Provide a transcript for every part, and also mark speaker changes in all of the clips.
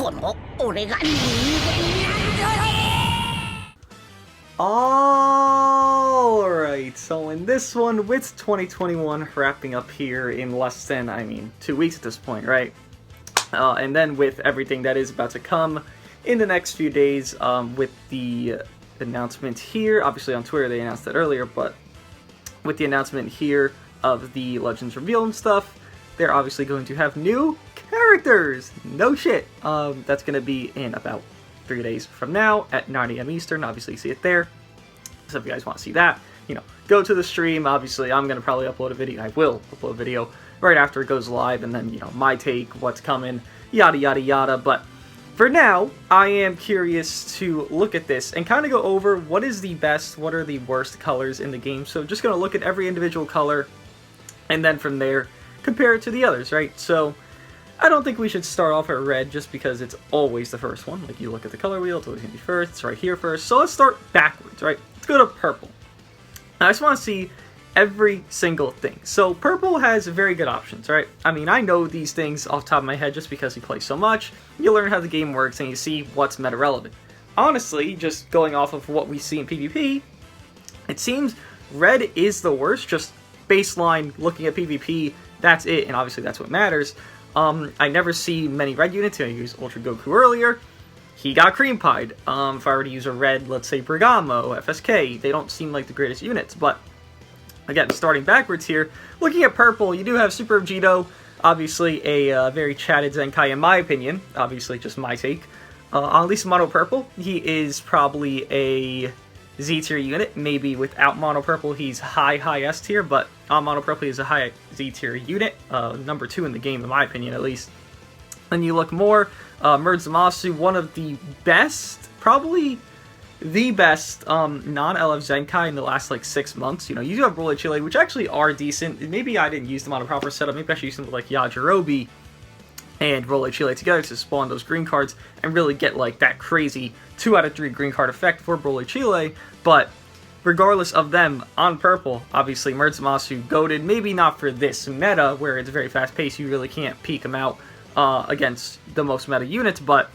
Speaker 1: この俺が人間なんだ。
Speaker 2: Alright, so in this one, with 2021 wrapping up here in less than, 2 weeks at this point, right? And then with everything that is about to come in the next few days, with the announcement here, obviously on Twitter they announced it earlier, but with the announcement here of the Legends reveal and stuff, they're obviously going to have new characters! No shit! That's going to be in about 3 days from now at 9 AM Eastern. Obviously you see it there. So if you guys want to see that, go to the stream. Obviously I'm going to probably upload a video. I will upload a video right after it goes live, and then, my take, what's coming, yada yada yada. But for now, I am curious to look at this and kind of go over what is the best, what are the worst colors in the game. So just going to look at every individual color, and then from there, compare it to the others, right? So I don't think we should start off at red just because it's always the first one. Like, you look at the color wheel, it's always going to be first. It's right here first. So let's start backwards, right? Let's go to purple. Now, I just want to see every single thing. So purple has very good options, right? I know these things off the top of my head just because you play so much. You learn how the game works and you see what's meta relevant. Honestly, just going off of what we see in PvP, it seems red is the worst. Just baseline, looking at PvP, that's it, and obviously that's what matters. I never see many red units. I used Ultra Goku earlier. He got cream pied. If I were to use a red, let's say Bergamo, FSK, they don't seem like the greatest units. But again, starting backwards here, looking at purple, you do have Super Vegito, obviously a very chatted Zenkai in my opinion. Obviously, just my take. At least Mono Purple, he is probably a Z tier unit. Maybe without Mono Purple, he's high S tier, but on Mono Purple, he's a high Z tier unit. Number 2 in the game, in my opinion, at least. Then you look more, Mer Zamasu, one of the best, probably the best non-LF Zenkai in the last, 6 months. You do have Roller Chile, which actually are decent. Maybe I didn't use them on a proper setup. Maybe I should use them with, Yajirobe and Roller Chile together to spawn those green cards and really get, that crazy 2 out of 3 green card effect for Roller Chile. But regardless of them, on purple, obviously Mer Zamasu goated. Maybe not for this meta, where it's very fast-paced. You really can't peek him out against the most meta units, but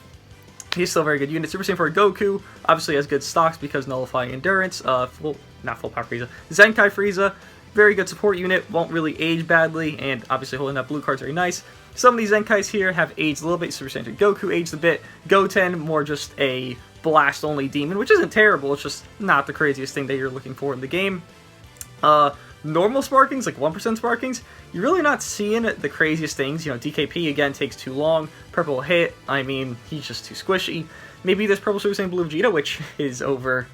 Speaker 2: he's still a very good unit. Super Saiyan 4 Goku obviously has good stocks because nullifying endurance. Not full power Frieza. Zenkai Frieza, very good support unit, won't really age badly, and obviously holding that blue card's very nice. Some of these Zenkais here have aged a little bit. Super Saiyan Goku aged a bit. Goten, more just a blast-only demon, which isn't terrible. It's just not the craziest thing that you're looking for in the game. Normal sparkings, 1% sparkings, you're really not seeing the craziest things. DKP, again, takes too long. Purple hit, he's just too squishy. Maybe this purple Super Saiyan Blue Vegeta, which is over,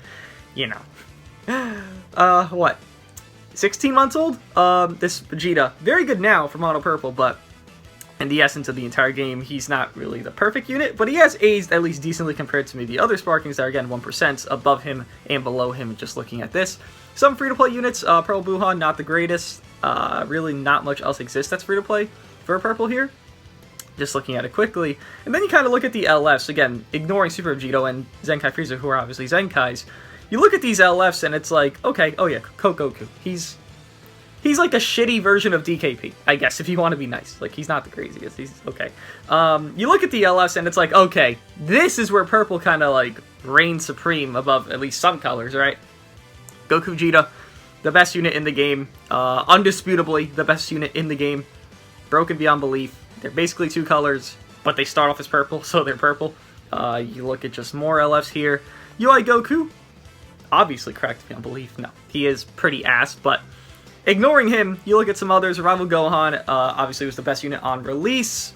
Speaker 2: what? 16 months old? This Vegeta, very good now for Mono Purple, but in the essence of the entire game, he's not really the perfect unit, but he has aged at least decently compared to maybe other sparkings that are, again, 1% above him and below him, just looking at this. Some free-to-play units, Purple Buhan, not the greatest. Really not much else exists that's free-to-play for purple here. Just looking at it quickly. And then you kind of look at the LFs, again, ignoring Super Vegito and Zenkai Frieza, who are obviously Zenkais. You look at these LFs and it's like, okay, oh yeah, Goku. He's like a shitty version of DKP, I guess, if you want to be nice. He's not the craziest. He's okay. You look at the LFs and it's like, okay, this is where purple kind of, reigns supreme above at least some colors, right? Gokujita, the best unit in the game. Undisputably, the best unit in the game. Broken beyond belief. They're basically 2 colors, but they start off as purple, so they're purple. You look at just more LFs here. UI Goku, obviously cracked beyond belief. No, he is pretty ass, but ignoring him, you look at some others. Rival Gohan, obviously was the best unit on release.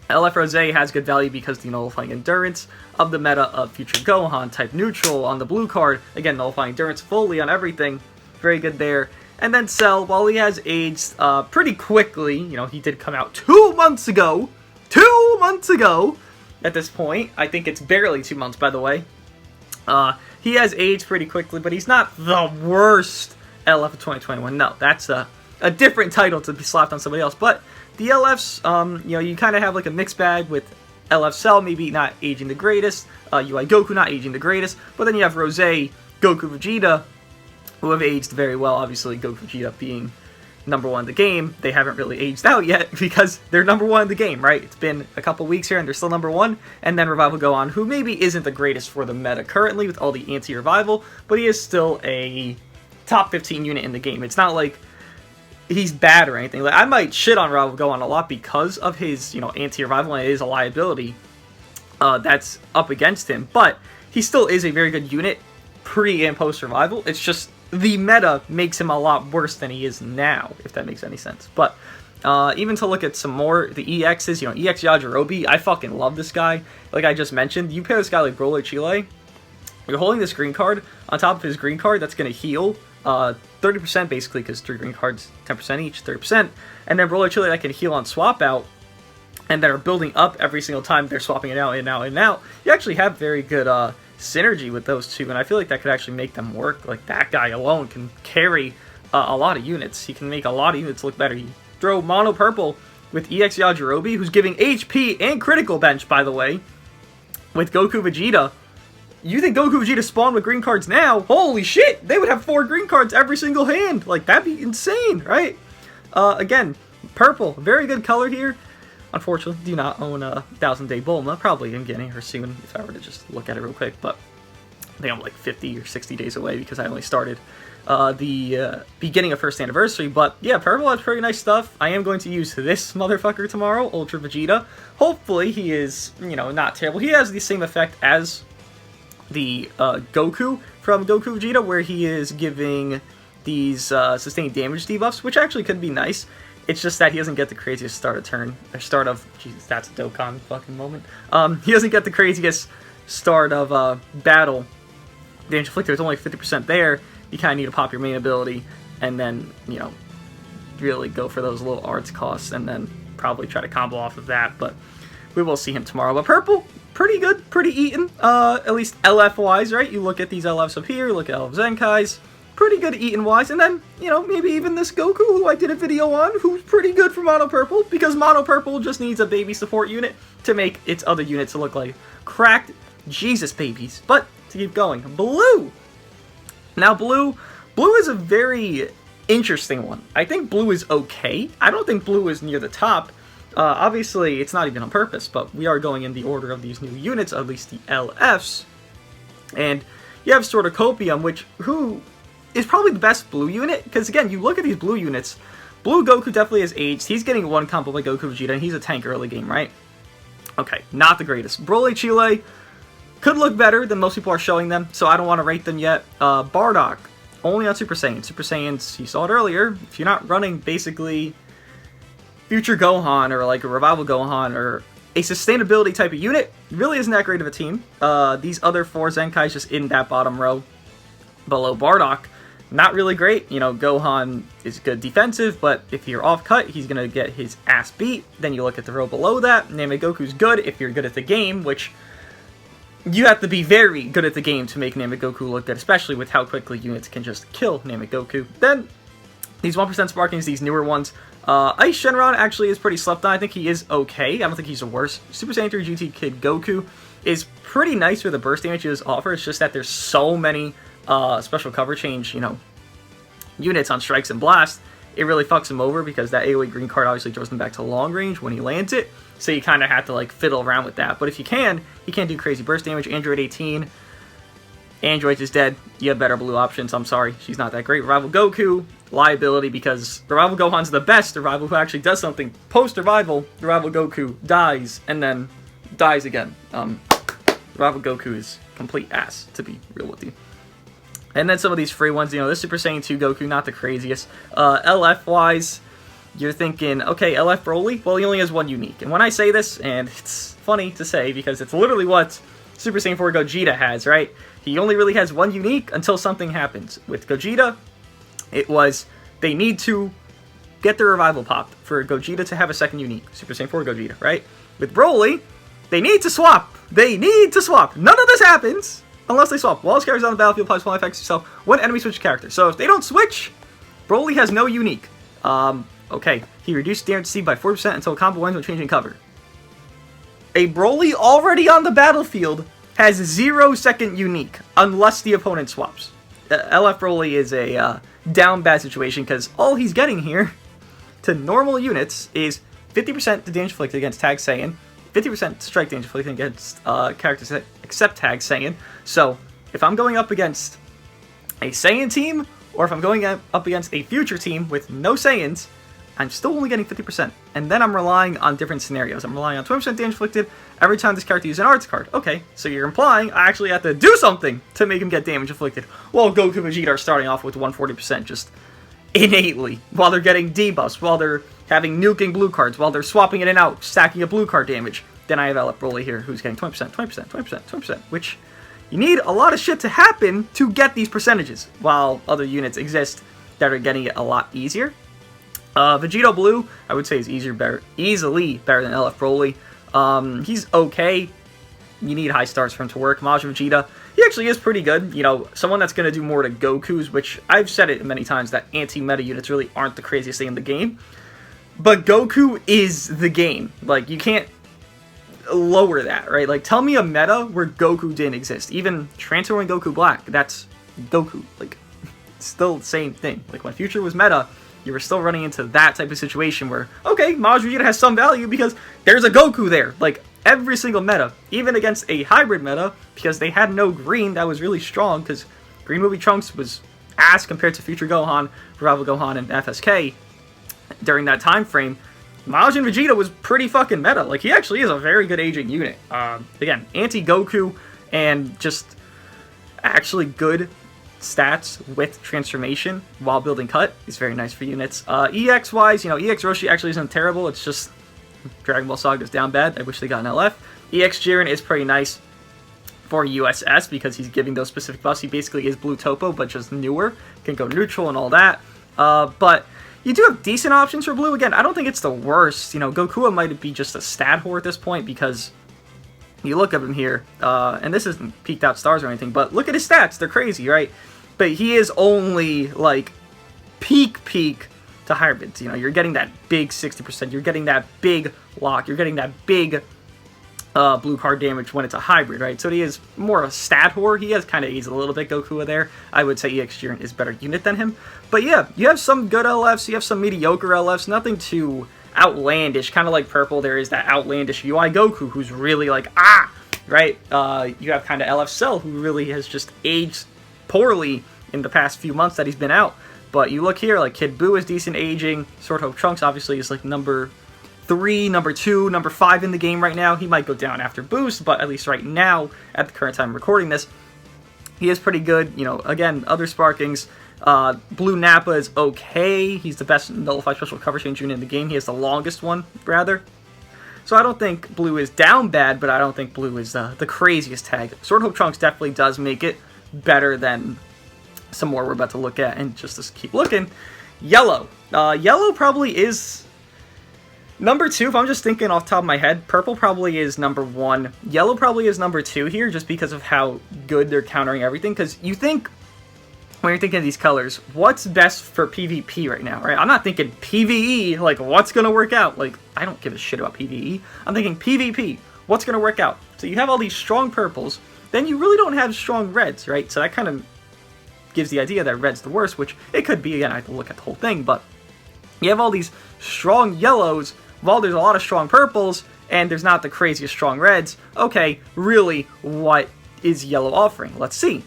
Speaker 2: LF Rose has good value because the nullifying endurance of the meta of Future Gohan, type neutral on the blue card. Again, nullifying endurance fully on everything. Very good there. And then Cell, while he has aged pretty quickly, he did come out 2 months ago. 2 months ago at this point. I think it's barely 2 months, by the way. He has aged pretty quickly, but he's not the worst LF of 2021. No, that's a different title to be slapped on somebody else. But the LFs, you kind of have a mixed bag with LF Cell maybe not aging the greatest, UI Goku not aging the greatest, but then you have Rose, Goku, Vegeta, who have aged very well. Obviously, Goku Vegeta being number one in the game, they haven't really aged out yet because they're number one in the game, right? It's been a couple weeks here and they're still number one. And then Revival Gohan, who maybe isn't the greatest for the meta currently with all the anti-revival, but he is still a top 15 unit in the game. It's not like he's bad or anything. Like, I might shit on Revival Gohan a lot because of his, anti-revival, and it is a liability that's up against him, but he still is a very good unit pre and post revival. It's just the meta makes him a lot worse than he is now, if that makes any sense. But even to look at some more, the EXs, EX Yajirobe, I fucking love this guy. Like I just mentioned, you pair this guy like Broly Chile, you're holding this green card, on top of his green card, that's going to heal 30% basically, because 3 green cards, 10% each, 30%, and then Broly Chile that can heal on swap out, and that are building up every single time they're swapping it out and out and out. You actually have very good synergy with those two, and I feel like that could actually make them work. Like, that guy alone can carry a lot of units. He can make a lot of units look better. You throw Mono Purple with EX Yajirobe, who's giving HP and critical bench, by the way, with Goku Vegeta. You think Goku Vegeta spawn with green cards now? Holy shit! They would have 4 green cards every single hand! Like, that'd be insane, right? Again, purple, very good color here. Unfortunately, do not own a 1000-day Bulma. Probably am getting her soon if I were to just look at it real quick. But I think I'm like 50 or 60 days away because I only started the beginning of first anniversary. But yeah, purple has pretty nice stuff. I am going to use this motherfucker tomorrow, Ultra Vegeta. Hopefully he is, not terrible. He has the same effect as the Goku from Goku Vegeta, where he is giving these sustained damage debuffs, which actually could be nice. It's just that he doesn't get the craziest start of turn, or start of, Jesus, that's a Dokkan fucking moment. He doesn't get the craziest start of battle. Damage inflicted is only 50% there. You kind of need to pop your main ability, and then, really go for those little arts costs, and then probably try to combo off of that, but we will see him tomorrow. But purple, pretty good, pretty eaten, at least LF-wise, right? You look at these LFs up here, look at LF Zenkais, pretty good eaten-wise, and then, maybe even this Goku, who I did a video on, who's pretty good for Mono Purple, because Mono Purple just needs a baby support unit to make its other units look like cracked Jesus babies. But, to keep going, Blue! Now, Blue is a very interesting one. I think Blue is okay. I don't think Blue is near the top. Obviously, it's not even on purpose, but we are going in the order of these new units, at least the LFs. And you have sort of Copium, who is probably the best Blue unit, because again, you look at these Blue units, Blue Goku definitely has aged. He's getting one combo by Goku Vegeta, and he's a tank early game, right? Okay, not the greatest. Broly Chile could look better than most people are showing them, so I don't want to rate them yet. Bardock, only on Super Saiyan. Super Saiyans, you saw it earlier, if you're not running basically Future Gohan, or like a Revival Gohan, or a sustainability type of unit, really isn't that great of a team. These other 4 Zenkais just in that bottom row below Bardock, not really great. Gohan is good defensive, but if you're off cut, he's going to get his ass beat. Then you look at the row below that, Namegoku's good if you're good at the game, which you have to be very good at the game to make Namegoku look good, especially with how quickly units can just kill Namegoku. Then, these 1% Sparkings, these newer ones, Ice Shenron actually is pretty slept on. I think he is okay. I don't think he's the worst. Super Saiyan 3 GT Kid Goku is pretty nice with the burst damage he does offer. It's just that there's so many special cover change, units on Strikes and Blast. It really fucks him over because that AoE green card obviously throws him back to long range when he lands it. So you kind of have to like fiddle around with that. But if you can, he can't do crazy burst damage. Android 18. Android is dead. You have better Blue options. I'm sorry. She's not that great. Revival Goku, liability because Revival Gohan's the best Revival who actually does something. Post-Revival, Revival Goku dies and then dies again. Revival Goku is complete ass, to be real with you. And then some of these free ones, this Super Saiyan 2 Goku, not the craziest. LF-wise, you're thinking, okay, LF Broly? Well, he only has 1 unique. And when I say this, and it's funny to say because it's literally what Super Saiyan 4 Gogeta has, right? He only really has 1 unique until something happens. With Gogeta, it was they need to get the revival popped for Gogeta to have a 2nd unique. Super Saiyan 4 Gogeta, right? With Broly, they need to swap. They need to swap. None of this happens unless they swap. While his character's on the battlefield, applies flying effects yourself when enemy switch character. So if they don't switch, Broly has no unique. Okay, he reduced damage C by 40% until combo ends when changing cover. A Broly already on the battlefield has 0 2nd unique unless the opponent swaps. LF Broly is a down bad situation because all he's getting here to normal units is 50% to damage inflicted against Tag Saiyan, 50% strike damage inflicted against characters that accept Tag Saiyan. So if I'm going up against a Saiyan team, or if I'm going up against a future team with no Saiyans, I'm still only getting 50%. And then I'm relying on different scenarios. I'm relying on 20% damage inflicted every time this character uses an arts card. Okay, so you're implying I actually have to do something to make him get damage inflicted. While Goku and Vegeta are starting off with 140% just innately, while they're getting debuffs, while they're having nuking blue cards, while they're swapping in and out, stacking up blue card damage. Then I have LF Broly here, who's getting 20%, 20%, 20%, 20%, which you need a lot of shit to happen to get these percentages, while other units exist that are getting it a lot easier. Vegito Blue, I would say, is easily better than LF Broly. He's okay. You need high stars for him to work. Majin Vegeta, he actually is pretty good. You know, someone that's going to do more to Goku's, which I've said it many times that anti-meta units really aren't the craziest thing in the game. But Goku is the game. Like, you can't lower that, right? Like, tell me a meta where Goku didn't exist. Even transferring Goku Black, that's Goku. Like, it's still the same thing. Like, when Future was meta, you were still running into that type of situation where, okay, Majin Vegeta has some value because there's a Goku there. Like, every single meta, even against a hybrid meta, because they had no green that was really strong, because Green Movie Trunks was ass compared to Future Gohan, Revival Gohan, and FSK during that time frame. Majin Vegeta was pretty fucking meta. Like, he actually is a very good aging unit. Again, anti-Goku and just actually good stats with transformation while building cut is very nice for units. EX wise, you know, EX Roshi actually isn't terrible. It's just Dragon Ball Saga's down bad. I wish they got an LF. EX Jiren is pretty nice for USS because he's giving those specific buffs. He basically is Blue Topo, but just newer. Can go neutral and all that. But you do have decent options for Blue. Again, I don't think it's the worst. You know, Goku might be just a stat whore at this point because you look at him here, and this isn't peaked out stars or anything, but look at his stats. They're crazy, right? But he is only, like, peak to hybrids. You know, you're getting that big 60%. You're getting that big lock. You're getting that big blue card damage when it's a hybrid, right? So he is more of a stat whore. He has kind of eased a little bit Goku there. I would say EX Jiren is a better unit than him. But yeah, you have some good LFs. You have some mediocre LFs. Nothing too outlandish. Kind of like Purple, there is that outlandish UI Goku who's really like, right? You have kind of LF Cell who really has just aged poorly in the past few months that he's been out. But you look here, like Kid Buu is decent aging. Sword Hope Trunks obviously is like number 3, number 2, number 5 in the game right now. He might go down after Boost, but at least right now, at the current time recording this, he is pretty good. You know, again, other Sparkings. Blue Nappa is okay. He's the best Nullified Special Cover Change unit in the game. He has the longest one, rather. So I don't think Blue is down bad, but I don't think Blue is the craziest tag. Sword Hope Trunks definitely does make it better than some more we're about to look at. And just to keep looking, Yellow. Yellow probably is number 2, if I'm just thinking off the top of my head. Purple probably is number 1. Yellow probably is number 2 here, just because of how good they're countering everything. Because you think, when you're thinking of these colors, what's best for PvP right now, right? I'm not thinking PvE, like, what's going to work out? Like, I don't give a shit about PvE. I'm thinking PvP, what's going to work out? So you have all these strong purples, then you really don't have strong reds, right? So that kind of gives the idea that red's the worst, which it could be. Again, I have to look at the whole thing, but you have all these strong yellows, while there's a lot of strong purples, and there's not the craziest strong reds. Okay, really, what is Yellow offering? Let's see.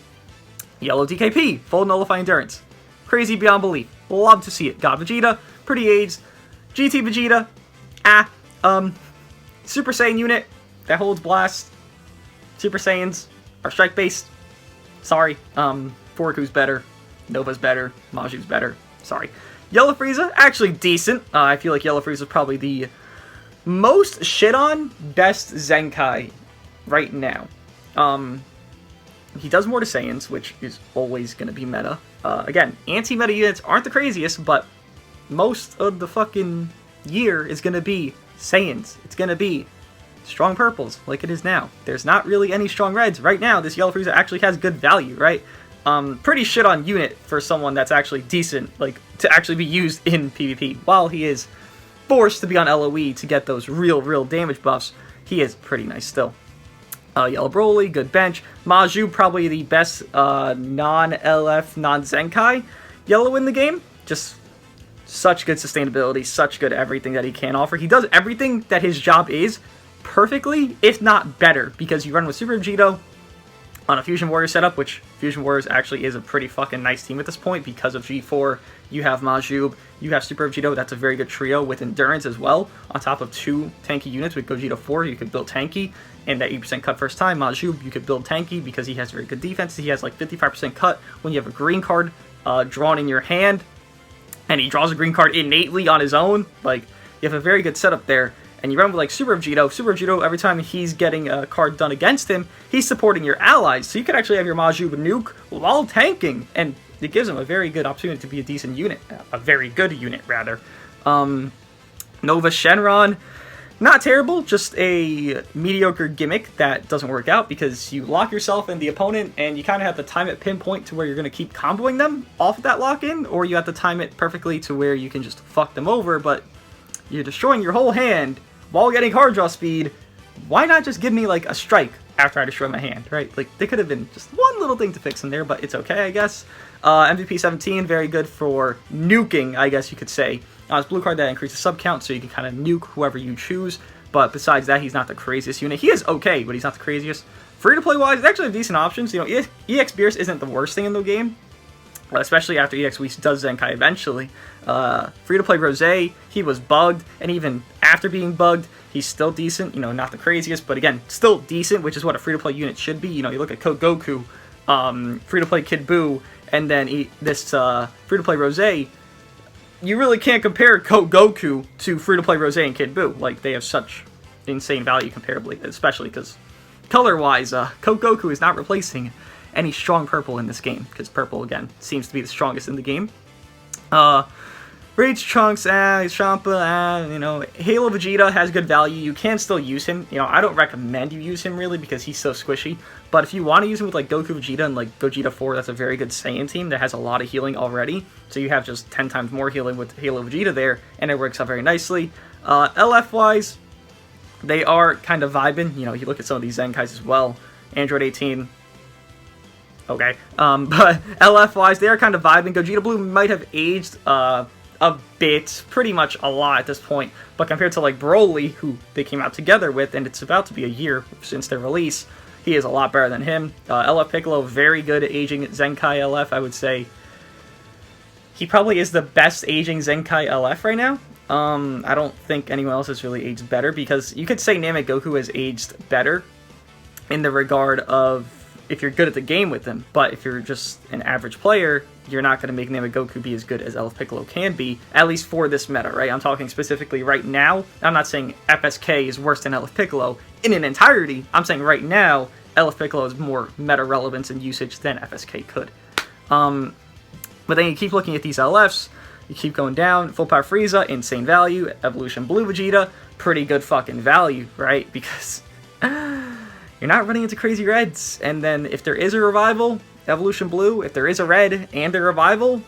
Speaker 2: Yellow DKP, full Nullify Endurance. Crazy beyond belief. Love to see it. God Vegeta, pretty aged. GT Vegeta, Super Saiyan unit that holds Blast. Super Saiyans are strike-based. Sorry. Forku's better. Nova's better. Maju's better. Sorry. Yellow Frieza, actually decent. I feel like Yellow Frieza is probably the most shit-on best Zenkai right now. He does more to Saiyans, which is always going to be meta. Again, anti-meta units aren't the craziest, but most of the fucking year is going to be Saiyans. It's going to be strong purples, like it is now. There's not really any strong reds. Right now, this Yellow Frieza actually has good value, right? Pretty shit on unit for someone that's actually decent, like, to actually be used in PvP. While he is forced to be on LOE to get those real damage buffs, he is pretty nice still. Yellow Broly, good bench. Maju, probably the best non-LF, non-Zenkai Yellow in the game. Just such good sustainability, such good everything that he can offer. He does everything that his job is perfectly, if not better, because you run with Super Vegito on a Fusion Warrior setup, which Fusion Warriors actually is a pretty fucking nice team at this point because of G4. You have Majub, you have Super Vegito, that's a very good trio with Endurance as well. On top of 2 tanky units with Gogeta 4, you could build tanky, and that 8% cut first time. Majub, you could build tanky because he has very good defense. He has like 55% cut when you have a green card drawn in your hand, and he draws a green card innately on his own. Like, you have a very good setup there. And you run with like Super Vegito. Super Vegito, every time he's getting a card done against him, he's supporting your allies. So you could actually have your Majub nuke while tanking. And it gives him a very good opportunity to be a decent unit. A very good unit, rather. Nova Shenron, not terrible. Just a mediocre gimmick that doesn't work out because you lock yourself in the opponent and you kind of have to time it pinpoint to where you're going to keep comboing them off of that lock-in. Or you have to time it perfectly to where you can just fuck them over, but you're destroying your whole hand while getting card draw speed. Why not just give me like a strike after I destroy my hand, right? Like, there could have been just one little thing to fix in there, but it's okay, I guess. MVP 17, very good for nuking, I guess you could say. It's blue card that increases sub count, so you can kind of nuke whoever you choose. But besides that, he's not the craziest unit. He is okay, but he's not the craziest. Free to play wise, it's actually decent options. You know, EX Beerus isn't the worst thing in the game, especially after EX Whis does Zenkai eventually. Free-to-play Rose, he was bugged, and even after being bugged, he's still decent. You know, not the craziest, but again, still decent, which is what a free-to-play unit should be. You know, you look at Code Goku, free-to-play Kid Buu, and then this free-to-play Rose, you really can't compare Code Goku to free-to-play Rose and Kid Buu. Like, they have such insane value comparably, especially because color-wise, Code Goku is not replacing any strong purple in this game, because purple, again, seems to be the strongest in the game. Rage Trunks, Champa, you know, Halo Vegeta has good value. You can still use him. You know, I don't recommend you use him, really, because he's so squishy. But if you want to use him with, like, Goku Vegeta and, like, Gogeta 4, that's a very good Saiyan team that has a lot of healing already. So you have just 10 times more healing with Halo Vegeta there, and it works out very nicely. LF-wise, they are kind of vibing. You know, you look at some of these Zenkais as well. Android 18... okay, but LF-wise, they are kind of vibing. Vegito Blue might have aged a bit, pretty much a lot at this point, but compared to like Broly, who they came out together with, and it's about to be a year since their release, he is a lot better than him. LF Piccolo, very good at aging Zenkai LF, I would say. He probably is the best aging Zenkai LF right now. I don't think anyone else has really aged better, because you could say Namek Goku has aged better in the regard of if you're good at the game with him, but if you're just an average player, you're not going to make Namek Goku be as good as LF Piccolo can be, at least for this meta, right? I'm talking specifically right now. I'm not saying FSK is worse than LF Piccolo in an entirety. I'm saying right now, LF Piccolo has more meta relevance and usage than FSK could. But then you keep looking at these LFs, you keep going down. Full Power Frieza, insane value. Evolution Blue Vegeta, pretty good fucking value, right? Because you're not running into crazy reds. And then if there is a revival, Evolution Blue, if there is a red and a revival,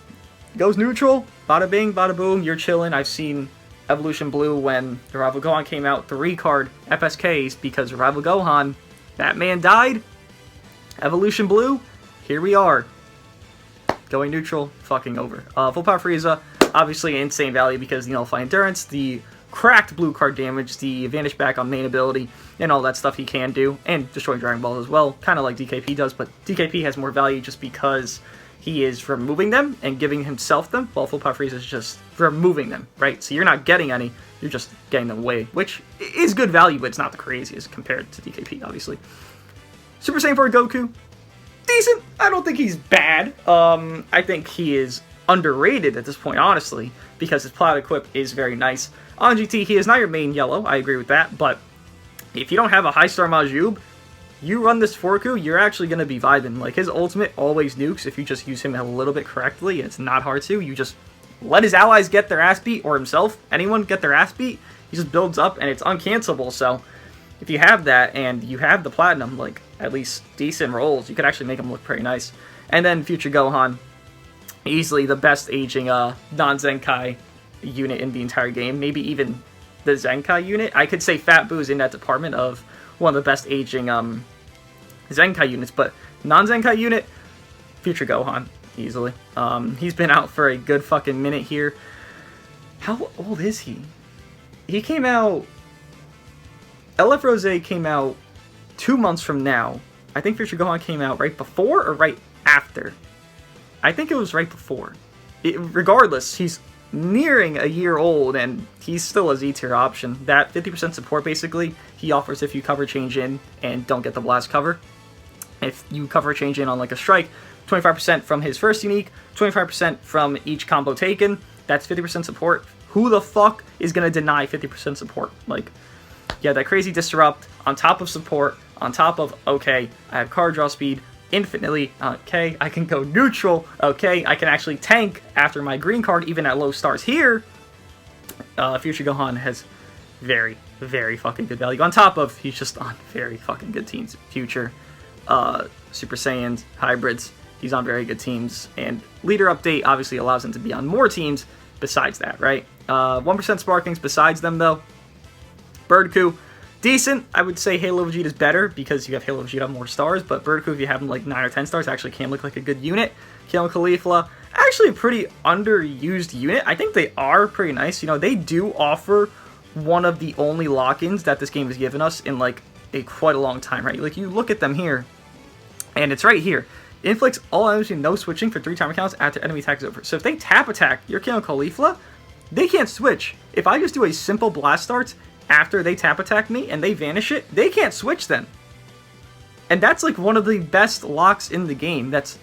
Speaker 2: goes neutral. Bada bing, bada boom, you're chilling. I've seen Evolution Blue when the Rival Gohan came out, 3-card FSKs because Rival Gohan, that man died. Evolution Blue, here we are. Going neutral, fucking over. Full Power Frieza, obviously insane value because the Nullify Endurance, the cracked blue card damage, the Vanish Back on main ability, and all that stuff he can do, and destroying Dragon Balls as well, kind of like DKP does, but DKP has more value just because he is removing them and giving himself them, while Full Power Frieza is just removing them, right? So you're not getting any, you're just getting them away, which is good value, but it's not the craziest compared to DKP, obviously. Super Saiyan 4 Goku, decent. I don't think he's bad. I think he is underrated at this point, honestly, because his Plat Equip is very nice. On GT, he is not your main yellow, I agree with that, but if you don't have a high star Majub, you run this Forku, you're actually going to be vibing. Like, his ultimate always nukes if you just use him a little bit correctly, and it's not hard to. You just let his allies get their ass beat, or himself, anyone get their ass beat, he just builds up, and it's uncancelable, so if you have that, and you have the Platinum, like, at least decent rolls, you could actually make him look pretty nice. And then Future Gohan, easily the best aging non-Zenkai unit in the entire game, maybe even the Zenkai unit. I could say Fat Boo's in that department of one of the best aging Zenkai units, but non-Zenkai unit, Future Gohan, easily. He's been out for a good fucking minute here. How old is he? He came out... LF Rose came out 2 months from now. I think Future Gohan came out right before or right after. I think it was right before. Regardless, he's nearing a year old, and he's still a Z-tier option. That 50% support, basically, he offers if you cover change in and don't get the blast cover. If you cover change in on like a strike, 25% from his first unique, 25% from each combo taken. That's 50% support. Who the fuck is going to deny 50% support? Like, yeah, that crazy disrupt on top of support, on top of, okay, I have card draw speed infinitely, okay, I can go neutral, okay, I can actually tank after my green card even at low stars here. Future Gohan has very, very fucking good value. On top of, he's just on very fucking good teams. Future, Super Saiyans, hybrids, he's on very good teams. And leader update obviously allows him to be on more teams besides that, right? 1% sparkings besides them, though. Birdku, decent. I would say Halo Vegeta is better because you have Halo Vegeta on more stars, but Birdku, if you have him like 9 or 10 stars, actually can look like a good unit. Kill Caulifla, actually a pretty underused unit. I think they are pretty nice. You know, they do offer one of the only lock-ins that this game has given us in like quite a long time, right? Like, you look at them here, and it's right here. Inflicts all energy, no switching for 3 timer counts after enemy attack is over. So if they tap attack your Kill Caulifla, they can't switch. If I just do a simple blast starts after they tap attack me and they vanish it, they can't switch then. And that's like one of the best locks in the game that's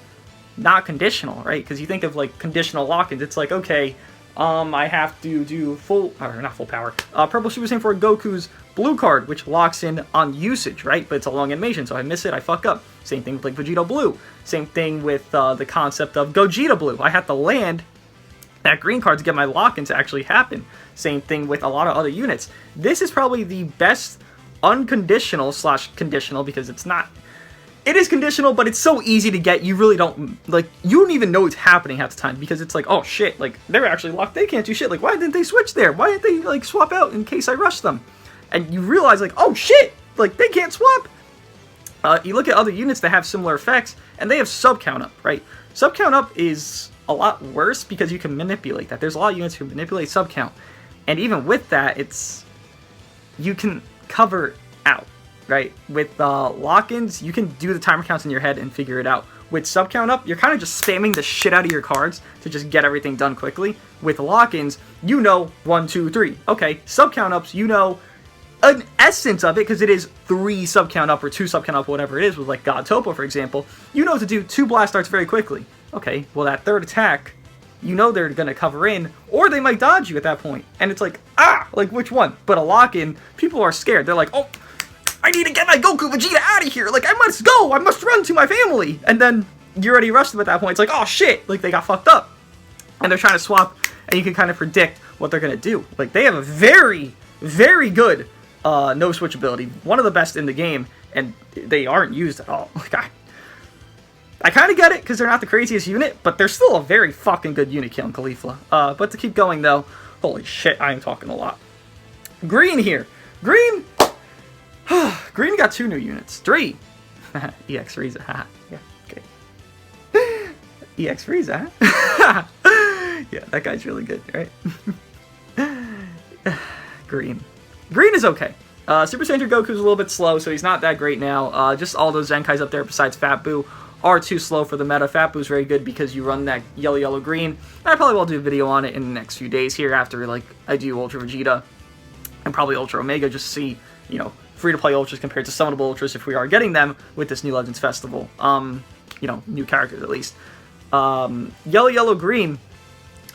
Speaker 2: not conditional, right? Because you think of like conditional lock-ins, it's like, okay, I have to do full, or not full power, Purple Super Saiyan for Goku's blue card, which locks in on usage, right? But it's a long animation, so I miss it, I fuck up. Same thing with like Vegito Blue. Same thing with the concept of Gogeta Blue. I have to land that green card to get my lock-in to actually happen. Same thing with a lot of other units. This is probably the best unconditional / conditional, because it's not... It is conditional, but it's so easy to get, you really don't... Like, you don't even know it's happening half the time, because it's like, oh shit, like, they're actually locked, they can't do shit. Like, why didn't they switch there? Why didn't they, like, swap out in case I rush them? And you realize, like, oh shit, like, they can't swap. You look at other units that have similar effects, and they have sub count up, right? Sub count up is a lot worse because you can manipulate that. There's a lot of units who manipulate sub count, and even with that, it's, you can cover out, right? With lock-ins, you can do the timer counts in your head and figure it out. With sub count up, you're kind of just spamming the shit out of your cards to just get everything done quickly. With lock-ins, you know 1, 2, 3. Okay, sub count ups, you know an essence of it, because it is 3 sub count up or 2 sub count up, whatever it is, with like God Topo, for example. You know to do 2 blast starts very quickly. Okay, well that third attack, you know they're gonna cover in, or they might dodge you at that point. And it's like, like which one? But a lock-in, people are scared. They're like, oh, I need to get my Goku Vegeta out of here. Like, I must go. I must run to my family. And then you already rushed them at that point. It's like, oh shit, like they got fucked up. And they're trying to swap, and you can kind of predict what they're gonna do. Like, they have a very, very good no switch ability, one of the best in the game, and they aren't used at all. Like, I kind of get it, because they're not the craziest unit, but they're still a very fucking good unit, killing Caulifla. But to keep going, though, holy shit, I am talking a lot. Green here. Green! Green got 2 new units. 3! EX Frieza, haha. Yeah, okay. EX Frieza, huh? Yeah, that guy's really good, right? Green. Green is okay. Super Saiyan Goku's a little bit slow, so he's not that great now. Just all those Zenkais up there besides Fat Boo are too slow for the meta. Fat Boo's very good because you run that yellow, yellow, green. I probably will do a video on it in the next few days here after, like, I do Ultra Vegeta and probably Ultra Omega, just to see, you know, free-to-play Ultras compared to summonable Ultras if we are getting them with this new Legends Festival. You know, new characters at least. Yellow, yellow, green.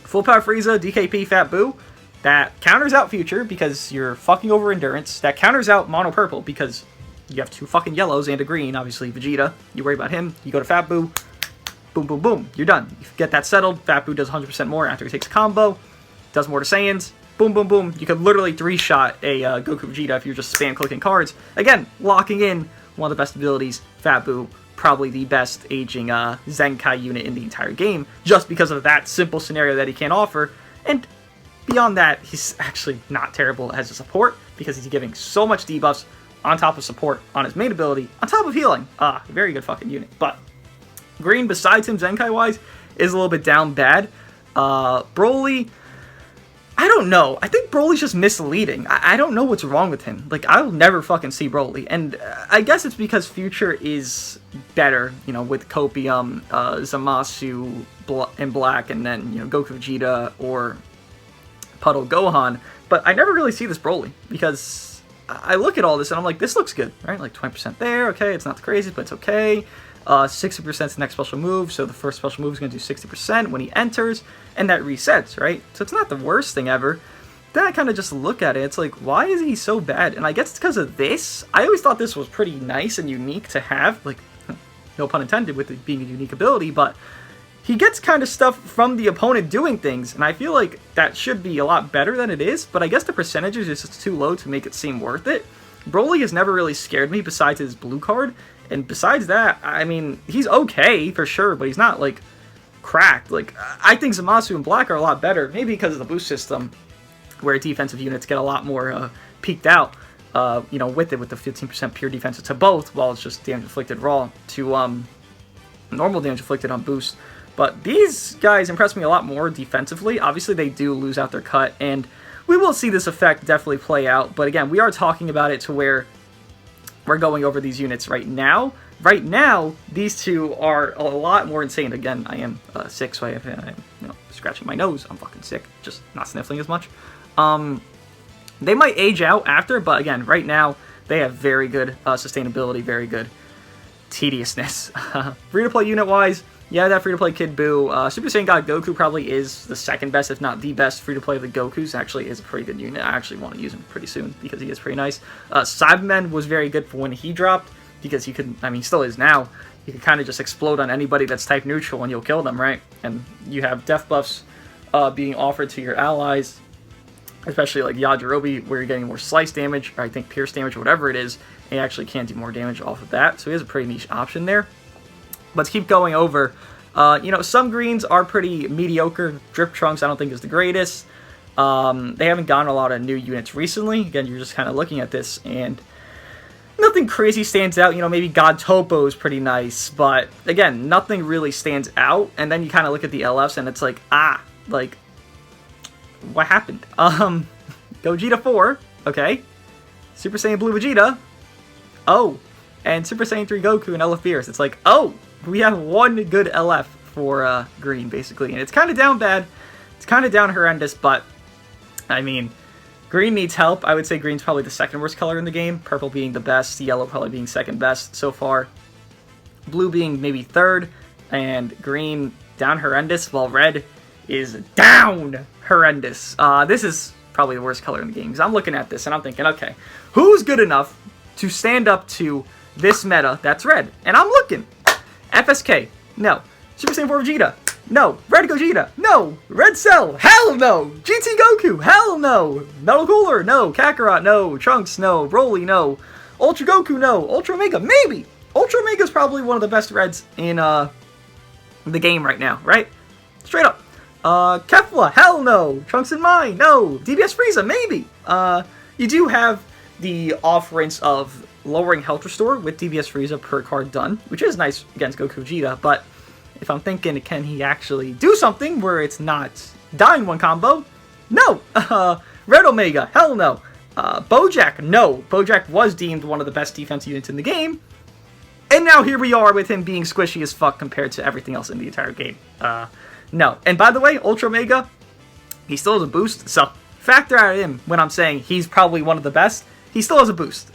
Speaker 2: Full Power Frieza, DKP, Fat Boo. That counters out Future because you're fucking over Endurance. That counters out Mono Purple because you have 2 fucking yellows and a green. Obviously, Vegeta. You worry about him. You go to Fat Boo. Boom, boom, boom. You're done. You get that settled. Fat Boo does 100% more after he takes a combo. Does more to Saiyans. Boom, boom, boom. You could literally 3-shot a Goku Vegeta if you're just spam clicking cards. Again, locking in one of the best abilities. Fat Boo, probably the best aging Zenkai unit in the entire game, just because of that simple scenario that he can offer. And beyond that, he's actually not terrible as a support, because he's giving so much debuffs on top of support on his main ability, on top of healing. Very good fucking unit. But Green, besides him Zenkai-wise, is a little bit down bad. Broly, I don't know. I think Broly's just misleading. I don't know what's wrong with him. Like, I'll never fucking see Broly. And I guess it's because Future is better, you know, with Copium, Zamasu, and Black, and then, you know, Gokujita or Puddle Gohan. But I never really see this Broly, because I look at all this and I'm like, this looks good, right? Like 20% there, okay, it's not the craziest, but it's okay. 60% is the next special move, so the first special move is going to do 60% when he enters, and that resets, right? So it's not the worst thing ever. Then I kind of just look at it, it's like, why is he so bad? And I guess it's because of this. I always thought this was pretty nice and unique to have, like, no pun intended with it being a unique ability, but he gets kind of stuff from the opponent doing things, and I feel like that should be a lot better than it is, but I guess the percentages is just too low to make it seem worth it. Broly has never really scared me besides his blue card, and besides that, I mean, he's okay for sure, but he's not, like, cracked. Like, I think Zamasu and Black are a lot better, maybe because of the boost system, where defensive units get a lot more peaked out, you know, with the 15% pure defense to both, while it's just damage inflicted raw to normal damage inflicted on boost. But these guys impress me a lot more defensively. Obviously, they do lose out their cut, and we will see this effect definitely play out. But again, we are talking about it to where we're going over these units right now. Right now, these two are a lot more insane. Again, I am sick, so I'm you know, scratching my nose. I'm fucking sick, just not sniffling as much. They might age out after, but again, right now, they have very good sustainability, very good tediousness. Free-to-play unit-wise, yeah, that free-to-play Kid Buu. Super Saiyan God Goku probably is the second best, if not the best free-to-play of the Gokus. Actually is a pretty good unit. I actually want to use him pretty soon because he is pretty nice. Cyberman was very good for when he dropped because you could, I mean, he still is now. You can kind of just explode on anybody that's type neutral and you'll kill them, right? And you have death buffs being offered to your allies, especially like Yajirobe, where you're getting more slice damage, or I think pierce damage, or whatever it is, and you actually can do more damage off of that. So he has a pretty niche option there. But to keep going over, you know, some greens are pretty mediocre. Drip Trunks I don't think is the greatest. They haven't gotten a lot of new units recently. Again, you're just kind of looking at this, and nothing crazy stands out. You know, maybe God Topo is pretty nice, but again, nothing really stands out. And then you kind of look at the LFs, and it's like, like, what happened? Gogeta 4, okay. Super Saiyan Blue Vegeta, oh. And Super Saiyan 3 Goku and LF Beerus. It's like, oh, we have one good LF for green, basically. And it's kind of down bad. It's kind of down horrendous, but, I mean, green needs help. I would say green's probably the second worst color in the game. Purple being the best, yellow probably being second best so far. Blue being maybe third, and green down horrendous, while red is down horrendous. This is probably the worst color in the game, because I'm looking at this and I'm thinking, okay, who's good enough to stand up to this meta that's red? And I'm looking. FSK, no. Super Saiyan 4 Vegeta, no. Red Gogeta, no. Red Cell, hell no. GT Goku, hell no. Metal Cooler, no. Kakarot, no. Trunks, no. Broly, no. Ultra Goku, no. Ultra Omega, maybe. Ultra Omega is probably one of the best reds in the game right now, right? Straight up. Kefla, hell no. Trunks and Mine, no. DBS Frieza, maybe. You do have the off-rinse of lowering health restore with DBS Frieza per card done, which is nice against Gokujita, but if I'm thinking, can he actually do something where it's not dying one combo? No! Red Omega, hell no. Bojack, no. Bojack was deemed one of the best defense units in the game, and now here we are with him being squishy as fuck compared to everything else in the entire game. No. And by the way, Ultra Omega, he still has a boost, so factor out him when I'm saying he's probably one of the best. He still has a boost.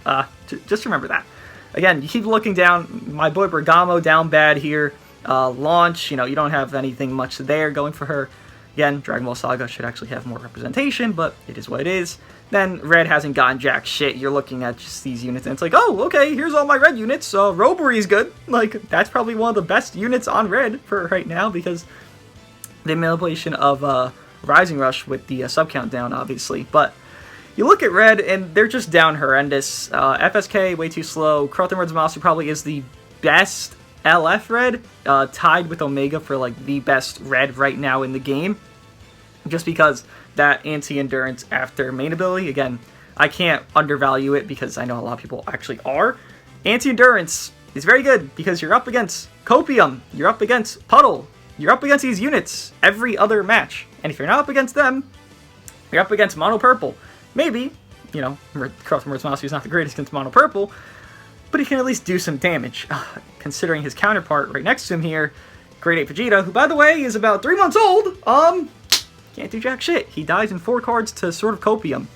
Speaker 2: Just remember that. Again, you keep looking down. My boy Bergamo down bad here. Launch, you know, you don't have anything much there going for her. Again, Dragon Ball Saga should actually have more representation, but it is what it is. Then Red hasn't gotten jack shit. You're looking at just these units, and it's like, oh, okay, here's all my red units. Robory's good. Like, that's probably one of the best units on Red for right now, because the manipulation of Rising Rush with the sub countdown, obviously. But you look at Red, and they're just down horrendous. FSK, way too slow. Mer Zamasu probably is the best LF Red, tied with Omega for, like, the best Red right now in the game. Just because that anti-endurance after main ability, again, I can't undervalue it because I know a lot of people actually are. Anti-endurance is very good because you're up against Copium, you're up against Puddle, you're up against these units every other match. And if you're not up against them, You're up against Mono Purple. Maybe, you know, Mer Zamasu is not the greatest against Mono Purple, but he can at least do some damage. Considering his counterpart right next to him here, Grade 8 Vegeta, who, by the way, is about 3 months old, can't do jack shit. He dies in 4 cards to Sword of Copium,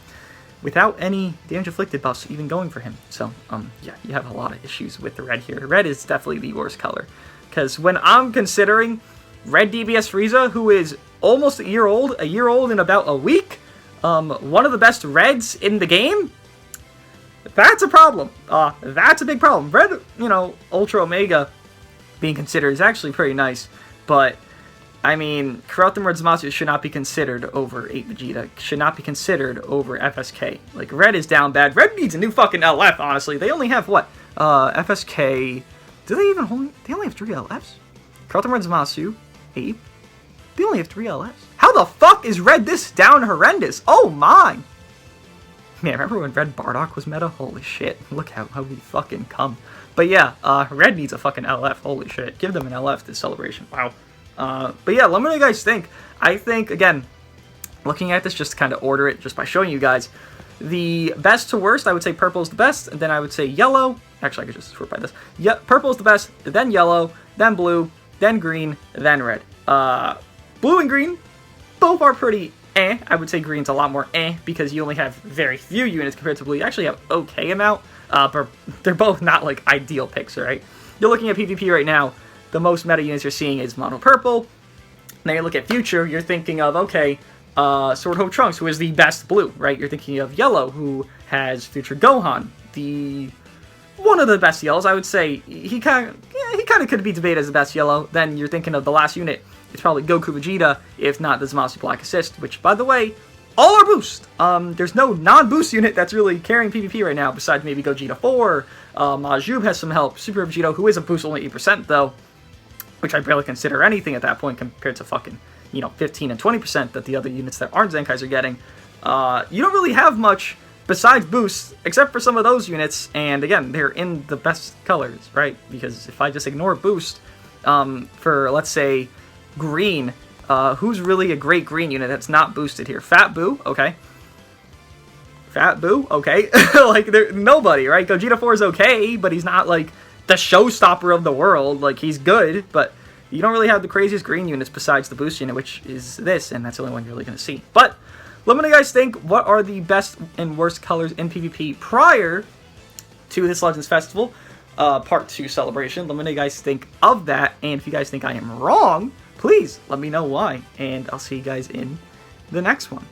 Speaker 2: without any damage inflicted buffs even going for him. So, yeah, you have a lot of issues with the red here. Red is definitely the worst color. Because when I'm considering Red DBS Frieza, who is almost a year old in about a week, one of the best reds in the game, that's a problem. That's a big problem. Red, you know, Ultra Omega being considered is actually pretty nice, but I mean, Mer Zamasu should not be considered over 8 Vegeta. Should not be considered over FSK. Like, Red is down bad. Red needs a new fucking LF, honestly. They only have, what? FSK... Do they even hold... They only have 3 LFs? Mer Zamasu, 8. They only have 3 LFs? How the fuck is Red this down horrendous? Oh my! Man, remember when Red Bardock was meta? Holy shit. Look how we fucking come. But yeah, Red needs a fucking LF. Holy shit. Give them an LF this celebration. Wow. But yeah, let me know what you guys think. I think, again, looking at this just to kind of order it just by showing you guys, the best to worst, I would say purple is the best, and then I would say yellow. Actually, I could just sort by this. Yeah, purple is the best, then yellow, then blue, then green, then red. Blue and green, both are pretty eh. I would say green's a lot more eh, because you only have very few units compared to blue. You actually have okay amount, but they're both not, like, ideal picks, right? You're looking at PvP right now. The most meta units you're seeing is Mono Purple. Now you look at Future, you're thinking of, okay, Sword Hope Trunks, who is the best blue, right? You're thinking of Yellow, who has Future Gohan, one of the best yellows. I would say he kind of could be debated as the best yellow. Then you're thinking of the last unit. It's probably Goku Vegeta, if not the Zamasu Black Assist, which, by the way, all are boost. There's no non-boost unit that's really carrying PvP right now, besides maybe Gogeta 4. Majub has some help. Super Vegito, who is a boost only 8%, though, which I barely consider anything at that point compared to fucking, you know, 15 and 20% that the other units that aren't Zenkais are getting. You don't really have much besides boosts, except for some of those units, and again, they're in the best colors, right? Because if I just ignore boost, for, let's say, green, who's really a great green unit that's not boosted here? Fat Boo, okay. Fat Boo, okay. Like, nobody, right? Gogeta 4 is okay, but he's not, like, the showstopper of the world. Like, he's good, but you don't really have the craziest green units besides the boost unit, which is this, and that's the only one you're really going to see. But let me know, guys, think, what are the best and worst colors in PvP prior to this Legends Festival Part 2 celebration? Let me know you guys think of that, and if you guys think I am wrong, please let me know why, and I'll see you guys in the next one.